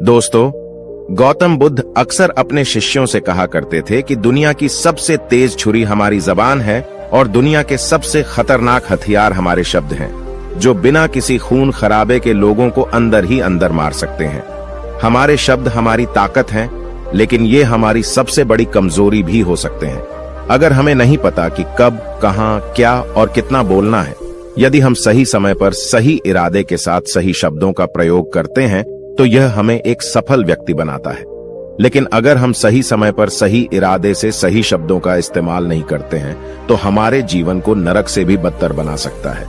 दोस्तों, गौतम बुद्ध अक्सर अपने शिष्यों से कहा करते थे कि दुनिया की सबसे तेज छुरी हमारी जबान है और दुनिया के सबसे खतरनाक हथियार हमारे शब्द हैं, जो बिना किसी खून खराबे के लोगों को अंदर ही अंदर मार सकते हैं। हमारे शब्द हमारी ताकत हैं, लेकिन ये हमारी सबसे बड़ी कमजोरी भी हो सकते हैं। अगर हमें नहीं पता कि कब, कहां, क्या और कितना बोलना है, यदि हम सही समय पर सही इरादे के साथ सही शब्दों का प्रयोग करते हैं तो यह हमें एक सफल व्यक्ति बनाता है। लेकिन अगर हम सही समय पर सही इरादे से सही शब्दों का इस्तेमाल नहीं करते हैं तो हमारे जीवन को नरक से भी बदतर बना सकता है।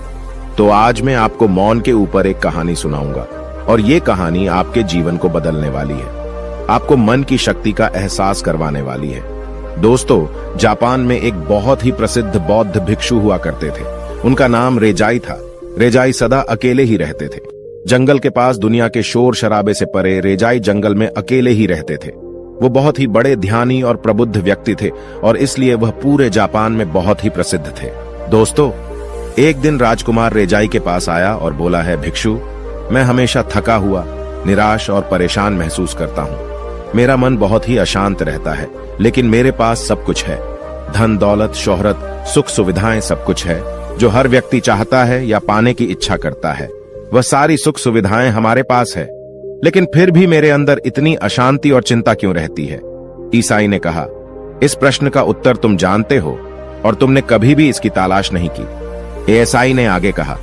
तो आज मैं आपको मौन के ऊपर एक कहानी सुनाऊंगा और ये कहानी आपके जीवन को बदलने वाली है, आपको मन की शक्ति का एहसास करवाने वाली है। दोस्तों, जापान में एक बहुत ही प्रसिद्ध बौद्ध भिक्षु हुआ करते थे। उनका नाम रेजाई था। रेजाई सदा अकेले ही रहते थे। जंगल के पास, दुनिया के शोर शराबे से परे, रेजाई जंगल में अकेले ही रहते थे। वो बहुत ही बड़े ध्यानी और प्रबुद्ध व्यक्ति थे और इसलिए वह पूरे जापान में बहुत ही प्रसिद्ध थे। दोस्तों, एक दिन राजकुमार रेजाई के पास आया और बोला है, भिक्षु, मैं हमेशा थका हुआ, निराश और परेशान महसूस करता हूँ। मेरा मन बहुत ही अशांत रहता है, लेकिन मेरे पास सब कुछ है। धन, दौलत, शोहरत, सुख सुविधाएं, सब कुछ है जो हर व्यक्ति चाहता है या पाने की इच्छा करता है। वह सारी सुख सुविधाएं हमारे पास है, लेकिन फिर भी मेरे अंदर इतनी अशांति और चिंता क्यों रहती है? ईसाई ने कहा, इस प्रश्न का उत्तर तुम जानते हो और तुमने कभी भी इसकी तलाश नहीं की। ईसाई ने आगे कहा,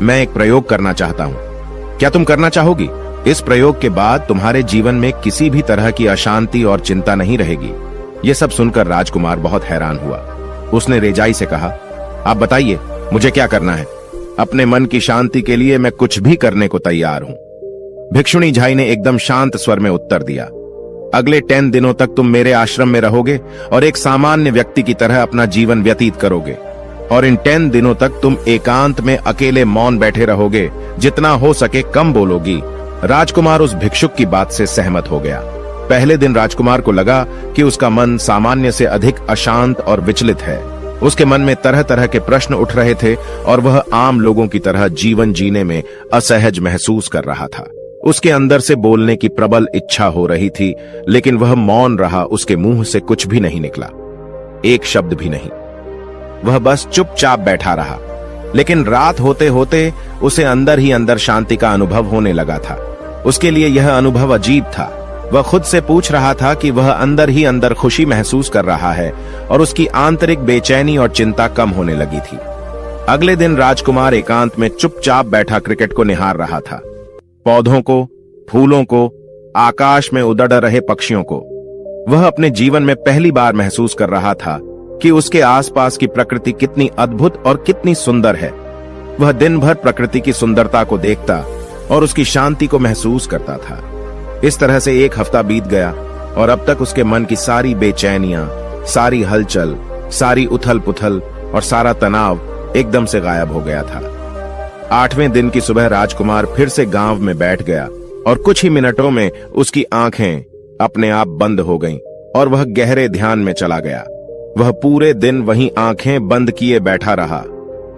मैं एक प्रयोग करना चाहता हूं। क्या तुम करना चाहोगी? इस प्रयोग के बाद तुम्हारे जीवन में किसी भी तरह की अशांति और चिंता नहीं रहेगी। यह सब सुनकर राजकुमार बहुत हैरान हुआ। उसने रेजाई से कहा, आप बताइए, मुझे क्या करना है? अपने मन की शांति के लिए मैं कुछ भी करने को तैयार हूं। भिक्षुणी झाई ने एकदम शांत स्वर में उत्तर दिया, अगले 10 दिनों तक तुम मेरे आश्रम में रहोगे और एक सामान्य व्यक्ति की तरह अपना जीवन व्यतीत करोगे। और इन 10 दिनों तक तुम एकांत में अकेले मौन बैठे रहोगे, जितना हो सके कम बोलोगी। राजकुमार उस भिक्षुक की बात से सहमत हो गया। पहले दिन राजकुमार को लगा कि उसका मन सामान्य से अधिक अशांत और विचलित है। उसके मन में तरह तरह के प्रश्न उठ रहे थे और वह आम लोगों की तरह जीवन जीने में असहज महसूस कर रहा था। उसके अंदर से बोलने की प्रबल इच्छा हो रही थी, लेकिन वह मौन रहा। उसके मुंह से कुछ भी नहीं निकला, एक शब्द भी नहीं। वह बस चुपचाप बैठा रहा। लेकिन रात होते होते उसे अंदर ही अंदर शांति का अनुभव होने लगा था। उसके लिए यह अनुभव अजीब था। वह खुद से पूछ रहा था कि वह अंदर ही अंदर खुशी महसूस कर रहा है और उसकी आंतरिक बेचैनी और चिंता कम होने लगी थी। अगले दिन राजकुमार एकांत में चुपचाप बैठा क्रिकेट को निहार रहा था। पौधों को, फूलों को, आकाश में उड़ड़ रहे पक्षियों को। वह अपने जीवन में पहली बार महसूस कर रहा था कि उसके आसपास की प्रकृति कितनी अद्भुत और कितनी सुंदर है। वह दिन भर प्रकृति की सुंदरता को देखता और उसकी शांति को महसूस करता था। इस तरह से एक हफ्ता बीत गया और अब तक उसके मन की सारी बेचैनियां, सारी हलचल, सारी उथल पुथल और सारा तनाव एकदम से गायब हो गया था। 8वें दिन की सुबह राजकुमार फिर से गांव में बैठ गया और कुछ ही मिनटों में उसकी आंखें अपने आप बंद हो गईं और वह गहरे ध्यान में चला गया। वह पूरे दिन वहीं आंखें बंद किए बैठा रहा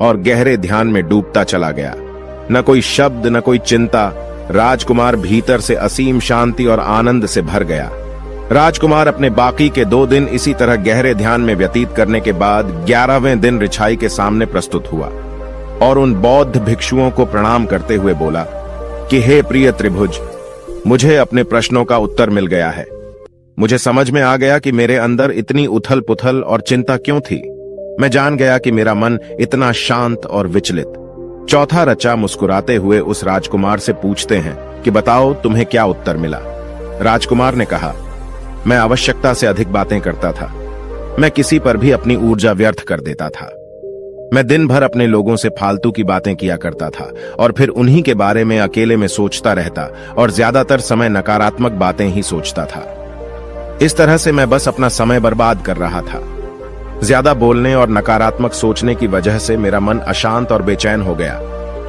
और गहरे ध्यान में डूबता चला गया। न कोई शब्द, न कोई चिंता। राजकुमार भीतर से असीम शांति और आनंद से भर गया। राजकुमार अपने बाकी के 2 दिन इसी तरह गहरे ध्यान में व्यतीत करने के बाद 11वें दिन रिछाई के सामने प्रस्तुत हुआ और उन बौद्ध भिक्षुओं को प्रणाम करते हुए बोला कि हे प्रिय त्रिभुज, मुझे अपने प्रश्नों का उत्तर मिल गया है। मुझे समझ में आ गया कि मेरे अंदर इतनी उथल पुथल और चिंता क्यों थी। मैं जान गया कि मेरा मन इतना शांत और विचलित। चौथा रचा मुस्कुराते हुए उस राजकुमार से पूछते हैं कि बताओ, तुम्हें क्या उत्तर मिला? राजकुमार ने कहा, मैं आवश्यकता से अधिक बातें करता था। मैं किसी पर भी अपनी ऊर्जा व्यर्थ कर देता था। मैं दिन भर अपने लोगों से फालतू की बातें किया करता था और फिर उन्हीं के बारे में अकेले में सोचता रहता और ज्यादातर समय नकारात्मक बातें ही सोचता था। इस तरह से मैं बस अपना समय बर्बाद कर रहा था। ज्यादा बोलने और नकारात्मक सोचने की वजह से मेरा मन अशांत और बेचैन हो गया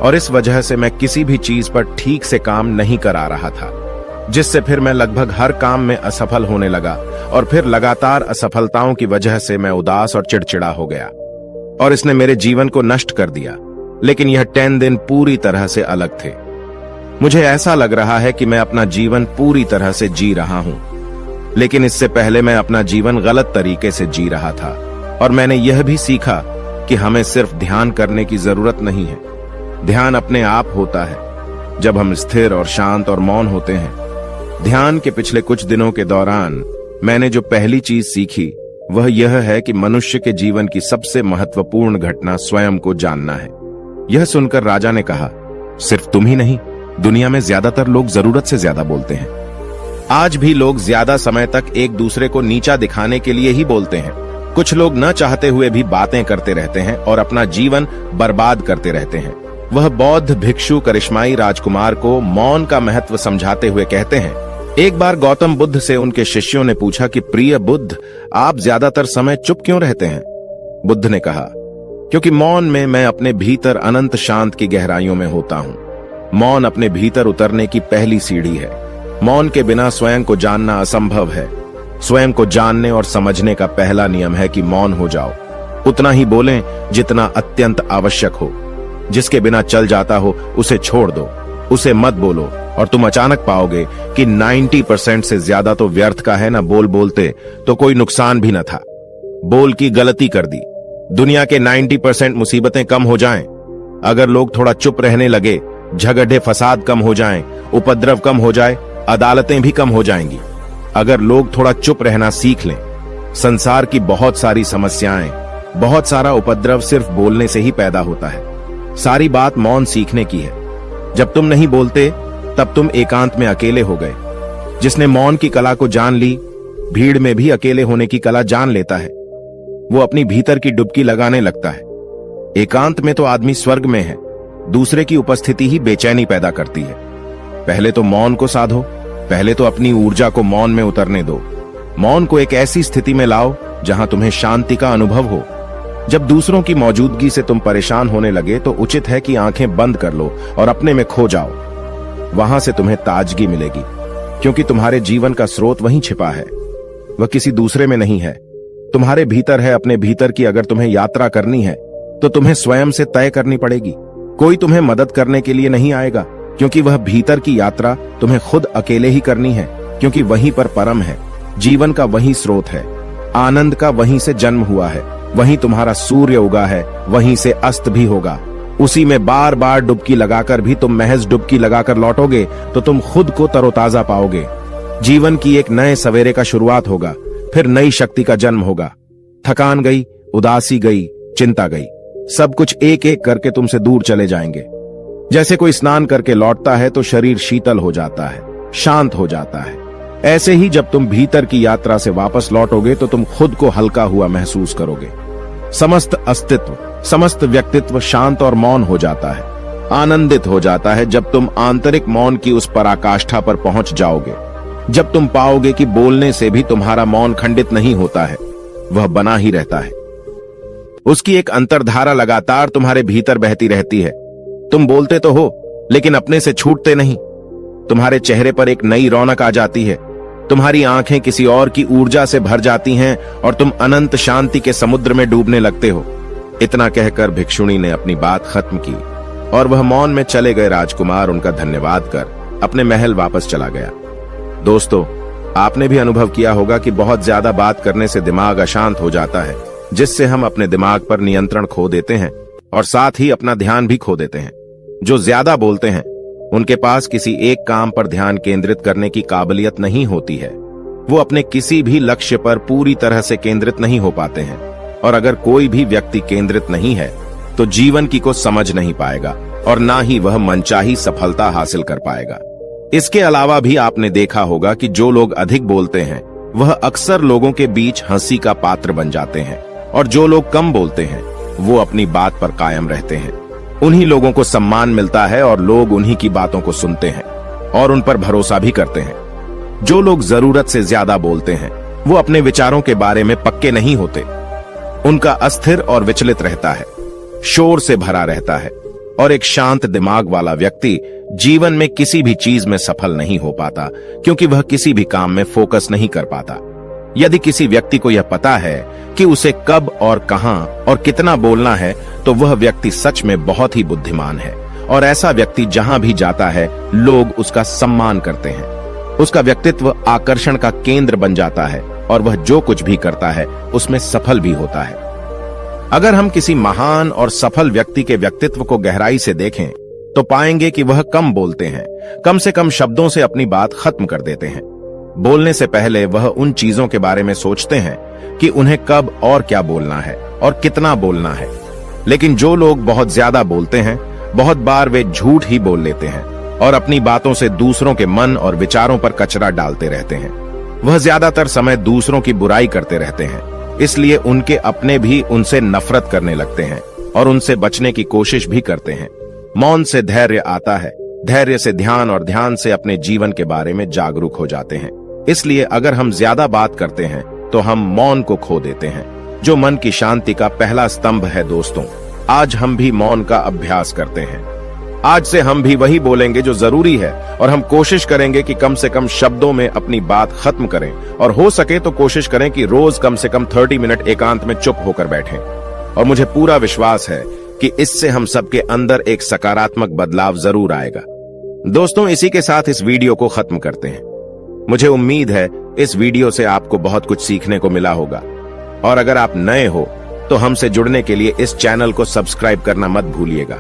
और इस वजह से मैं किसी भी चीज पर ठीक से काम नहीं करा रहा था, जिससे फिर मैं लगभग हर काम में असफल होने लगा और फिर लगातार असफलताओं की वजह से मैं उदास और चिड़चिड़ा हो गया और इसने मेरे जीवन को नष्ट कर दिया। लेकिन यह 10 दिन पूरी तरह से अलग थे। मुझे ऐसा लग रहा है कि मैं अपना जीवन पूरी तरह से जी रहा हूं, लेकिन इससे पहले मैं अपना जीवन गलत तरीके से जी रहा था। और मैंने यह भी सीखा कि हमें सिर्फ ध्यान करने की जरूरत नहीं है। ध्यान अपने आप होता है जब हम स्थिर और शांत और मौन होते हैं। ध्यान के पिछले कुछ दिनों के दौरान मैंने जो पहली चीज सीखी वह यह है कि मनुष्य के जीवन की सबसे महत्वपूर्ण घटना स्वयं को जानना है। यह सुनकर राजा ने कहा, सिर्फ तुम ही नहीं, दुनिया में ज्यादातर लोग जरूरत से ज्यादा बोलते हैं। आज भी लोग ज्यादा समय तक एक दूसरे को नीचा दिखाने के लिए ही बोलते हैं। कुछ लोग न चाहते हुए भी बातें करते रहते हैं और अपना जीवन बर्बाद करते रहते हैं। वह बौद्ध भिक्षु करिश्माई राजकुमार को मौन का महत्व समझाते हुए कहते हैं। एक बार गौतम बुद्ध से उनके शिष्यों ने पूछा कि प्रिय बुद्ध, आप ज्यादातर समय चुप क्यों रहते हैं? बुद्ध ने कहा, क्योंकि मौन में मैं अपने भीतर अनंत शांत की गहराइयों में होता हूं। मौन अपने भीतर उतरने की पहली सीढ़ी है। मौन के बिना स्वयं को जानना असंभव है। स्वयं को जानने और समझने का पहला नियम है कि मौन हो जाओ। उतना ही बोलें जितना अत्यंत आवश्यक हो। जिसके बिना चल जाता हो उसे छोड़ दो, उसे मत बोलो, और तुम अचानक पाओगे कि 90% से ज्यादा तो व्यर्थ का है। ना बोल बोलते तो कोई नुकसान भी न था। बोल की गलती कर दी। दुनिया के 90% मुसीबतें कम हो जाएं अगर लोग थोड़ा चुप रहने लगे। झगड़े फसाद कम हो जाएं, उपद्रव कम हो जाए, अदालतें भी कम हो जाएंगी अगर लोग थोड़ा चुप रहना सीख लें। संसार की बहुत सारी समस्याएं, बहुत सारा उपद्रव सिर्फ बोलने से ही पैदा होता है। सारी बात मौन सीखने की है। जब तुम नहीं बोलते तब तुम एकांत में अकेले हो गए। जिसने मौन की कला को जान ली, भीड़ में भी अकेले होने की कला जान लेता है। वो अपनी भीतर की डुबकी लगाने लगता है। एकांत में तो आदमी स्वर्ग में है। दूसरे की उपस्थिति ही बेचैनी पैदा करती है। पहले तो मौन को साधो। पहले तो अपनी ऊर्जा को मौन में उतरने दो। मौन को एक ऐसी स्थिति में लाओ जहां तुम्हें शांति का अनुभव हो। जब दूसरों की मौजूदगी से तुम परेशान होने लगे तो उचित है कि आंखें बंद कर लो और अपने में खो जाओ। वहां से तुम्हें ताजगी मिलेगी, क्योंकि तुम्हारे जीवन का स्रोत वहीं छिपा है। वह किसी दूसरे में नहीं है, तुम्हारे भीतर है। अपने भीतर की अगर तुम्हें यात्रा करनी है तो तुम्हें स्वयं से तय करनी पड़ेगी। कोई तुम्हें मदद करने के लिए नहीं आएगा, क्योंकि वह भीतर की यात्रा तुम्हें खुद अकेले ही करनी है, क्योंकि वहीं पर परम है। जीवन का वही स्रोत है। आनंद का वहीं से जन्म हुआ है। वहीं तुम्हारा सूर्य उगा है, वहीं से अस्त भी होगा। उसी में बार बार डुबकी लगाकर भी तुम महज डुबकी लगाकर लौटोगे तो तुम खुद को तरोताजा पाओगे। जीवन की एक नए सवेरे का शुरुआत होगा, फिर नई शक्ति का जन्म होगा। थकान गई, उदासी गई, चिंता गई, सब कुछ एक एक करके तुमसे दूर चले जाएंगे। जैसे कोई स्नान करके लौटता है तो शरीर शीतल हो जाता है, शांत हो जाता है। ऐसे ही जब तुम भीतर की यात्रा से वापस लौटोगे तो तुम खुद को हल्का हुआ महसूस करोगे। समस्त अस्तित्व, समस्त व्यक्तित्व शांत और मौन हो जाता है, आनंदित हो जाता है। जब तुम आंतरिक मौन की उस पराकाष्ठा पर पहुंच जाओगे, जब तुम पाओगे कि बोलने से भी तुम्हारा मौन खंडित नहीं होता है, वह बना ही रहता है। उसकी एक अंतर्धारा लगातार तुम्हारे भीतर बहती रहती है। तुम बोलते तो हो, लेकिन अपने से छूटते नहीं। तुम्हारे चेहरे पर एक नई रौनक आ जाती है। तुम्हारी आंखें किसी और की ऊर्जा से भर जाती हैं और तुम अनंत शांति के समुद्र में डूबने लगते हो। इतना कहकर भिक्षुणी ने अपनी बात खत्म की और वह मौन में चले गए। राजकुमार उनका धन्यवाद कर अपने महल वापस चला गया। दोस्तों, आपने भी अनुभव किया होगा कि बहुत ज्यादा बात करने से दिमाग अशांत हो जाता है, जिससे हम अपने दिमाग पर नियंत्रण खो देते हैं और साथ ही अपना ध्यान भी खो देते हैं। जो ज्यादा बोलते हैं उनके पास किसी एक काम पर ध्यान केंद्रित करने की काबिलियत नहीं होती है। वो अपने किसी भी लक्ष्य पर पूरी तरह से केंद्रित नहीं हो पाते हैं। और अगर कोई भी व्यक्ति केंद्रित नहीं है तो जीवन की को समझ नहीं पाएगा और ना ही वह मनचाही सफलता हासिल कर पाएगा। इसके अलावा भी आपने देखा होगा कि जो लोग अधिक बोलते हैं वह अक्सर लोगों के बीच हंसी का पात्र बन जाते हैं, और जो लोग कम बोलते हैं वो अपनी बात पर कायम रहते हैं। उन्हीं लोगों को सम्मान मिलता है और लोग उन्हीं की बातों को सुनते हैं और उन पर भरोसा भी करते हैं। जो लोग जरूरत से ज्यादा बोलते हैं वो अपने विचारों के बारे में पक्के नहीं होते। उनका अस्थिर और विचलित रहता है, शोर से भरा रहता है, और एक शांत दिमाग वाला व्यक्ति जीवन में किसी भी चीज में सफल नहीं हो पाता, क्योंकि वह किसी भी काम में फोकस नहीं कर पाता। यदि किसी व्यक्ति को यह पता है कि उसे कब और कहां और कितना बोलना है तो वह व्यक्ति सच में बहुत ही बुद्धिमान है और ऐसा व्यक्ति जहां भी जाता है लोग उसका सम्मान करते हैं। उसका व्यक्तित्व आकर्षण का केंद्र बन जाता है और वह जो कुछ भी करता है उसमें सफल भी होता है। अगर हम किसी महान और सफल व्यक्ति के व्यक्तित्व को गहराई से देखें तो पाएंगे कि वह कम बोलते हैं, कम से कम शब्दों से अपनी बात खत्म कर देते हैं। बोलने से पहले वह उन चीजों के बारे में सोचते हैं कि उन्हें कब और क्या बोलना है और कितना बोलना है। लेकिन जो लोग बहुत ज्यादा बोलते हैं, बहुत बार वे झूठ ही बोल लेते हैं और अपनी बातों से दूसरों के मन और विचारों पर कचरा डालते रहते हैं। वह ज्यादातर समय दूसरों की बुराई करते रहते हैं, इसलिए उनके अपने भी उनसे नफरत करने लगते हैं और उनसे बचने की कोशिश भी करते हैं। मौन से धैर्य आता है, धैर्य से ध्यान और ध्यान से अपने जीवन के बारे में जागरूक हो जाते हैं। इसलिए अगर हम ज्यादा बात करते हैं तो हम मौन को खो देते हैं, जो मन की शांति का पहला स्तंभ है। दोस्तों, आज हम भी मौन का अभ्यास करते हैं। आज से हम भी वही बोलेंगे जो जरूरी है और हम कोशिश करेंगे कि कम से कम शब्दों में अपनी बात खत्म करें और हो सके तो कोशिश करें कि रोज कम से कम 30 मिनट एकांत में चुप होकर बैठें। और मुझे पूरा विश्वास है कि इससे हम सबके अंदर एक सकारात्मक बदलाव जरूर आएगा। दोस्तों, इसी के साथ इस वीडियो को खत्म करते हैं। मुझे उम्मीद है इस वीडियो से आपको बहुत कुछ सीखने को मिला होगा और अगर आप नए हो तो हमसे जुड़ने के लिए इस चैनल को सब्सक्राइब करना मत भूलिएगा।